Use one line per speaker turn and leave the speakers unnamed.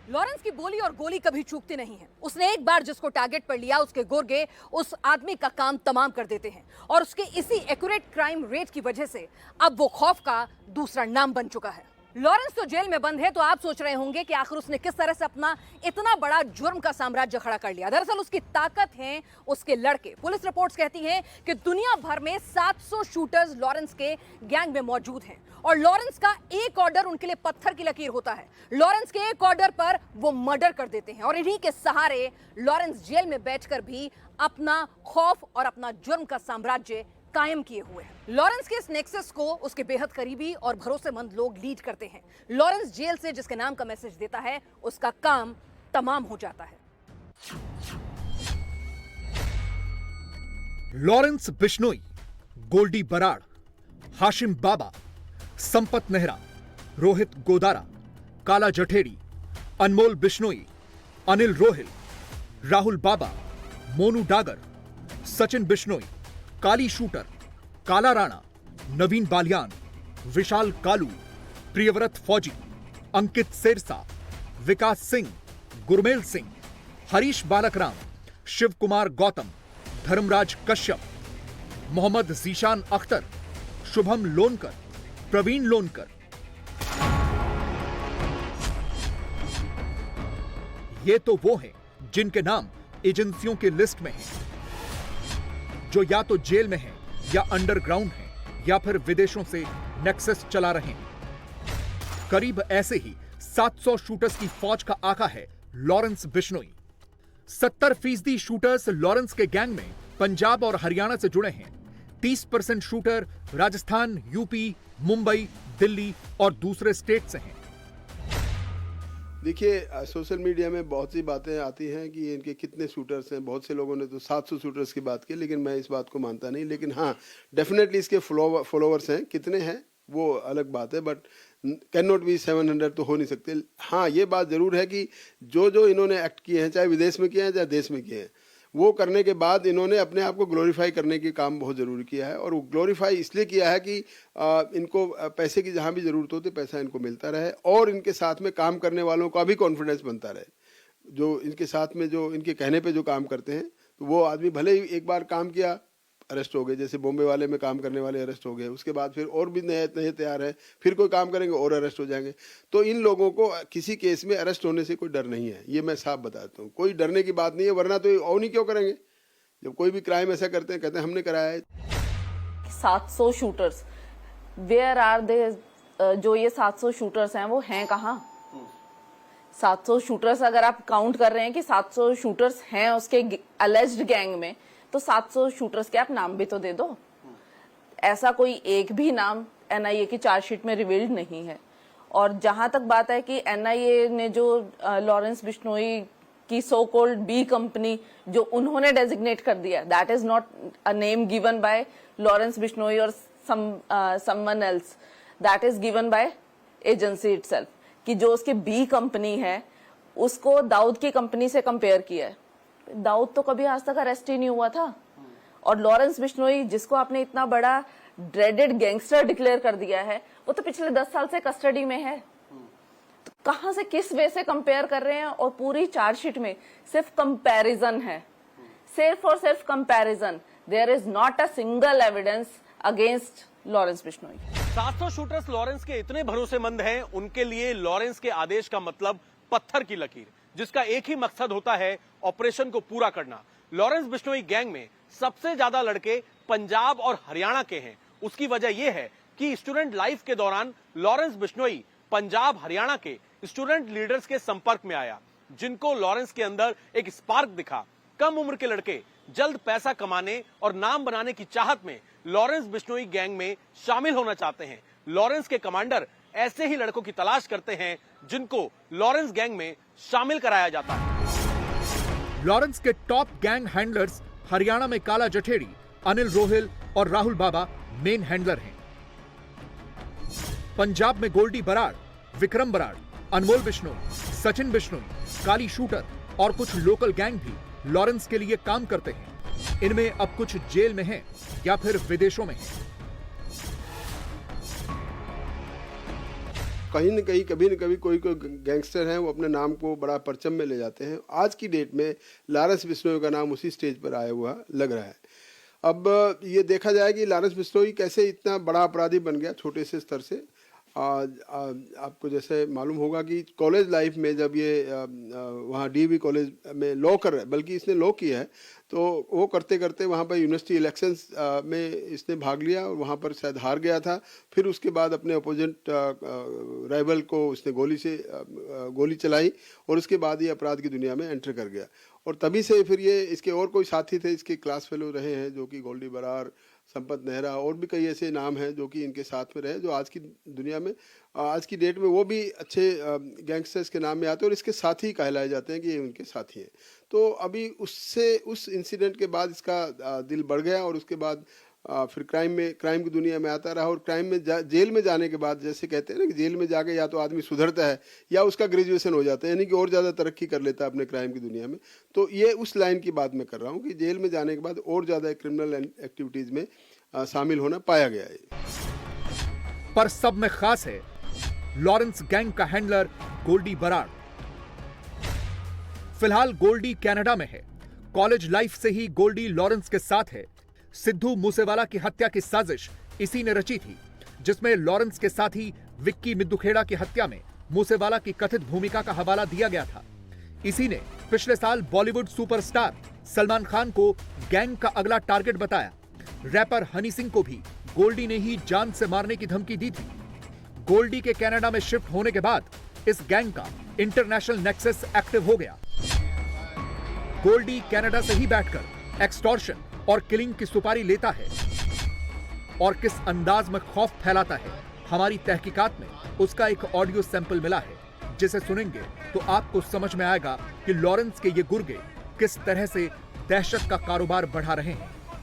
Lawrence की बोली और गोली कभी चूकती नहीं है। उसने एक बार जिसको टारगेट पर लिया, उसके गुर्गे उस आदमी का काम तमाम कर देते हैं और उसके इसी एक्यूरेट क्राइम रेट की वजह से अब वो खौफ का दूसरा नाम बन चुका है। लॉरेंस तो जेल में बंद है, तो आप सोच रहे होंगे कि आखिर उसने किस तरह से अपना इतना बड़ा जुर्म का साम्राज्य खड़ा कर लिया। दरअसल उसकी ताकत है उसके लड़के। पुलिस रिपोर्ट्स कहती हैं कि दुनिया भर में 700 शूटर्स लॉरेंस के गैंग में मौजूद हैं और लॉरेंस का एक ऑर्डर उनके लिए पत्थर की लकीर होता है। लॉरेंस के एक ऑर्डर पर वो मर्डर कर देते हैं और इन्हीं के सहारे लॉरेंस जेल में बैठकर भी अपना खौफ और अपना जुर्म का साम्राज्य कायम किए हुए हैं। लॉरेंस के इस नेक्सस को उसके बेहद करीबी और भरोसेमंद लोग लीड करते हैं। लॉरेंस जेल से जिसके नाम का मैसेज देता है, उसका काम तमाम हो जाता है।
लॉरेंस बिश्नोई, गोल्डी बराड़, हाशिम बाबा, संपत नेहरा, रोहित गोदारा, काला जठेड़ी, अनमोल बिश्नोई, अनिल रोहिल, राहुल बाबा, मोनू डागर, सचिन बिश्नोई, काली शूटर, काला राणा, नवीन बालियान, विशाल कालू, प्रियव्रत फौजी, अंकित सेरसा, विकास सिंह, गुरमेल सिंह, हरीश बालकराम, शिव कुमार गौतम, धर्मराज कश्यप, मोहम्मद जीशान अख्तर, शुभम लोनकर, प्रवीण लोनकर। ये तो वो हैं जिनके नाम एजेंसियों की लिस्ट में हैं, जो या तो जेल में हैं, या अंडरग्राउंड हैं, या फिर विदेशों से नेक्सस चला रहे हैं। करीब ऐसे ही 700 शूटर्स की फौज का आका है लॉरेंस बिश्नोई। 70% शूटर्स लॉरेंस के गैंग में पंजाब और हरियाणा से जुड़े हैं। 30% शूटर राजस्थान, यूपी, मुंबई, दिल्ली और दूसरे स्टेट से हैं।
देखिए, सोशल मीडिया में बहुत सी बातें आती हैं कि इनके कितने शूटर्स हैं। बहुत से लोगों ने तो 700 शूटर्स की बात की, लेकिन मैं इस बात को मानता नहीं। लेकिन हाँ, डेफिनेटली इसके फॉलोवर्स हैं। कितने हैं वो अलग बात है, बट कैन नॉट बी 700 तो हो नहीं सकते। हाँ, ये बात ज़रूर है कि जो जो इन्होंने एक्ट किए हैं, चाहे विदेश में किए हैं चाहे देश में किए हैं, वो करने के बाद इन्होंने अपने आप को ग्लोरीफाई करने के काम बहुत ज़रूरी किया है। और वो ग्लोरीफाई इसलिए किया है कि इनको पैसे की जहाँ भी ज़रूरत होती पैसा इनको मिलता रहे और इनके साथ में काम करने वालों का भी कॉन्फिडेंस बनता रहे। जो इनके साथ में जो इनके कहने पे जो काम करते हैं, तो वो आदमी भले ही एक बार काम किया, अरेस्ट हो गए। जैसे बॉम्बे वाले में काम करने वाले अरेस्ट हो गए, उसके बाद फिर और भी नए नए तैयार है, फिर कोई काम करेंगे और अरेस्ट हो जाएंगे। तो इन लोगों को किसी केस में अरेस्ट होने से कोई डर नहीं है, ये मैं साफ बताता हूँ। कोई डरने की बात नहीं है, वरना तो और नहीं क्यों करेंगे। जब कोई भी क्राइम ऐसा करते हैं, कहते हैं हमने कराया है।
700 शूटर्स, वेयर आर दे? जो ये 700 शूटर्स हैं वो हैं कहाँ? 700 शूटर्स अगर आप काउंट कर रहे हैं कि 700 शूटर्स हैं उसके अलेज्ड गैंग में, तो 700 शूटर्स के आप नाम भी तो दे दो। ऐसा कोई एक भी नाम एनआईए की चार्जशीट में रिवील्ड नहीं है। और जहां तक बात है कि एनआईए ने जो लॉरेंस बिश्नोई की सो कॉल्ड बी कंपनी जो उन्होंने डेजिग्नेट कर दिया, that is not a name given by Lawrence Bishnoi और someone else, that is given by agency itself. कि जो उसकी बी कंपनी है उसको दाऊद की कंपनी से कंपेयर किया है। दाऊद तो कभी आज तक अरेस्ट ही नहीं हुआ था। और लॉरेंस बिश्नोई, जिसको आपने इतना बड़ा ड्रेडेड गैंगस्टर डिक्लेयर कर दिया है, वो तो पिछले 10 साल से कस्टडी में है। तो कहां से, किस वे से कंपेयर कर रहे हैं? और पूरी चार्जशीट में सिर्फ कंपैरिजन है, सिर्फ और सिर्फ comparison. There is not a single evidence against Lawrence Bishnoi.
700 shooters Lawrence के इतने भरोसेमंद हैं, उनके लिए लॉरेंस के आदेश का मतलब पत्थर की लकीर, जिसका एक ही मकसद होता है ऑपरेशन को पूरा करना। लॉरेंस बिश्नोई गैंग में सबसे ज्यादा लड़के पंजाब और हरियाणा के हैं। उसकी वजह यह है कि स्टूडेंट लाइफ के दौरान लॉरेंस बिश्नोई पंजाब हरियाणा के स्टूडेंट लीडर्स के संपर्क में आया, जिनको लॉरेंस के अंदर एक स्पार्क दिखा। कम उम्र के लड़के जल्द पैसा कमाने और नाम बनाने की चाहत में लॉरेंस बिश्नोई गैंग में शामिल होना चाहते हैं। लॉरेंस के कमांडर ऐसे ही लड़कों की तलाश करते हैं जिनको लॉरेंस गैंग में शामिल कराया जाता है।
लॉरेंस के टॉप गैंग हैंडलर्स हरियाणा में काला जठेड़ी, अनिल रोहिल और राहुल बाबा मेन हैंडलर हैं। पंजाब में गोल्डी बराड़, विक्रम बराड़, अनमोल बिश्नोई, सचिन बिश्नोई, काली शूटर और कुछ लोकल गैंग भी लॉरेंस के लिए काम करते हैं। इनमें अब कुछ जेल में हैं या फिर विदेशों में हैं।
कहीं न कहीं कभी न कभी कोई गैंगस्टर हैं वो अपने नाम को बड़ा परचम में ले जाते हैं। आज की डेट में लॉरेंस बिश्नोई का नाम उसी स्टेज पर आया हुआ लग रहा है। अब ये देखा जाए कि लॉरेंस बिश्नोई कैसे इतना बड़ा अपराधी बन गया छोटे से स्तर से। आपको जैसे मालूम होगा कि कॉलेज लाइफ में जब ये वहाँ डीवी कॉलेज में लॉ कर रहा है, बल्कि इसने लॉ किया है, तो वो करते करते वहाँ पर यूनिवर्सिटी इलेक्शंस में इसने भाग लिया और वहाँ पर शायद हार गया था। फिर उसके बाद अपने अपोजिट राइवल को उसने गोली चलाई और उसके बाद ये अपराध की दुनिया में एंटर कर गया। और तभी से फिर ये इसके और कोई साथी थे, इसके क्लास फेलो रहे हैं, जो कि गोल्डी बरार, संपत नेहरा और भी कई ऐसे नाम हैं जो कि इनके साथ में रहे, जो आज की दुनिया में आज की डेट में वो भी अच्छे गैंगस्टर्स के नाम में आते हैं और इसके साथी कहलाए जाते हैं कि ये उनके साथी हैं। तो अभी उस इंसिडेंट के बाद इसका दिल बढ़ गया और उसके बाद फिर क्राइम की दुनिया में आता रहा। और क्राइम में जेल में जाने के बाद, जैसे कहते हैं ना कि जेल में जाके या तो आदमी सुधरता है या उसका ग्रेजुएशन हो जाता है, यानी कि और ज़्यादा तरक्की कर लेता है अपने क्राइम की दुनिया में। तो ये उस लाइन की बात मैं कर रहा हूँ कि जेल में जाने के बाद और ज़्यादा क्रिमिनल एक्टिविटीज़ में शामिल होना पाया गया है।
पर सब में खास है लॉरेंस गैंग का हैंडलर गोल्डी बराड़। फिलहाल गोल्डी कनाडा में है। कॉलेज लाइफ से ही गोल्डी लॉरेंस के साथ है। सिद्धू मूसेवाला की हत्या की साजिश इसी ने रची थी, जिसमें लॉरेंस के साथी विक्की मिद्दुखेड़ा की हत्या में मूसेवाला की कथित भूमिका का हवाला दिया गया था। इसी ने पिछले साल बॉलीवुड सुपरस्टार सलमान खान को गैंग का अगला टारगेट बताया। रैपर हनी सिंह को भी गोल्डी ने ही जान से मारने की धमकी दी थी। गोल्डी के कनाडा में शिफ्ट होने के बाद इस गैंग का इंटरनेशनल नेक्सस एक्टिव हो गया। गोल्डी कनाडा से ही बैठकर एक्सटॉर्शन और किलिंग की सुपारी लेता है और किस अंदाज में खौफ फैलाता है, हमारी तहकीकात में उसका एक ऑडियो सैंपल मिला है, जिसे सुनेंगे तो आपको समझ में आएगा कि लॉरेंस के ये गुर्गे किस तरह से दहशत का कारोबार बढ़ा रहे हैं।